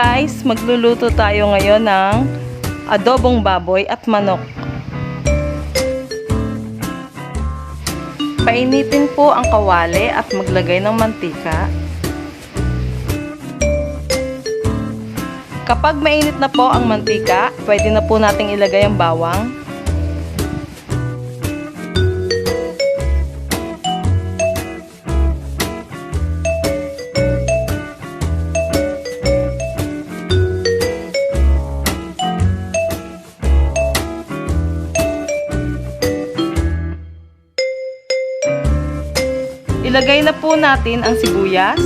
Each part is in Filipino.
guys, magluluto tayo ngayon ng adobong baboy at manok. Painitin po ang kawali at maglagay ng mantika. Kapag mainit na po ang mantika, pwede na po nating ilagay ang bawang. Ilagay na po natin ang sibuyas.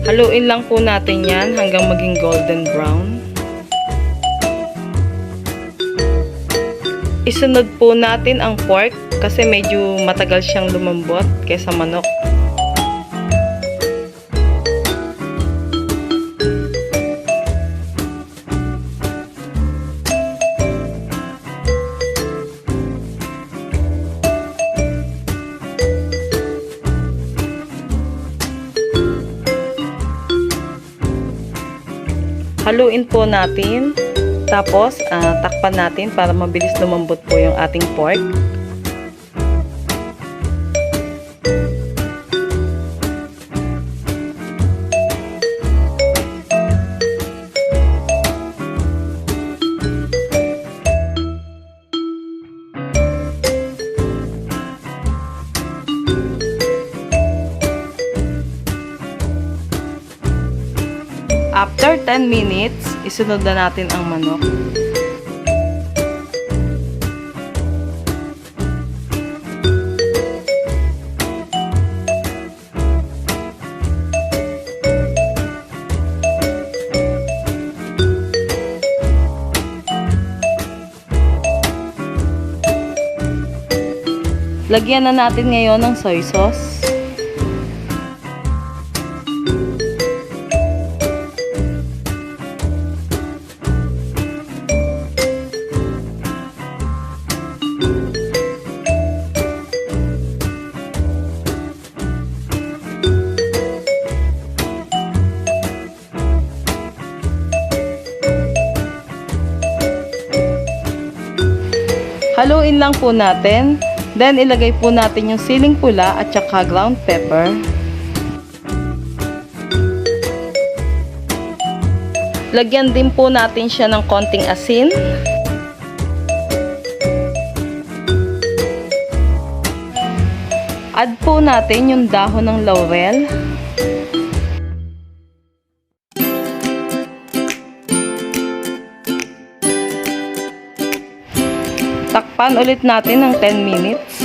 Haluin lang po natin yan hanggang maging golden brown. Isunod po natin ang pork kasi medyo matagal siyang lumambot kaysa manok. Haluin po natin, tapos takpan natin para mabilis lumambot po yung ating pork. After 10 minutes, isunod na natin ang manok. Lagyan na natin ngayon ng soy sauce. Haluin lang po natin. Then, ilagay po natin yung siling pula at saka ground pepper. Lagyan din po natin siya ng konting asin. Add po natin yung dahon ng laurel. Takpan ulit natin ng 10 minutes.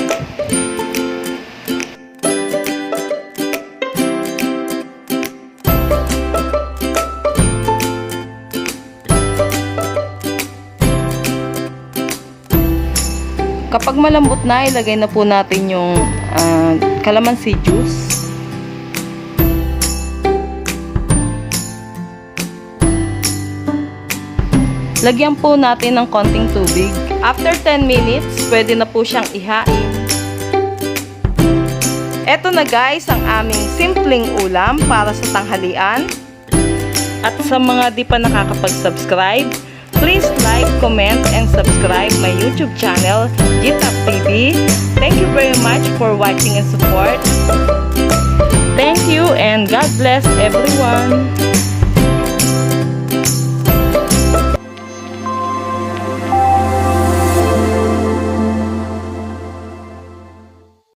Kapag malambot na, ilagay na po natin yung calamansi juice. Lagyan po natin ng konting tubig. After 10 minutes, pwede na po siyang ihain. Eto na guys, ang aming simpleng ulam para sa tanghalian. At sa mga di pa nakakapag-subscribe, please like, comment, and subscribe my YouTube channel, Gitap TV. Thank you very much for watching and support. Thank you and God bless everyone.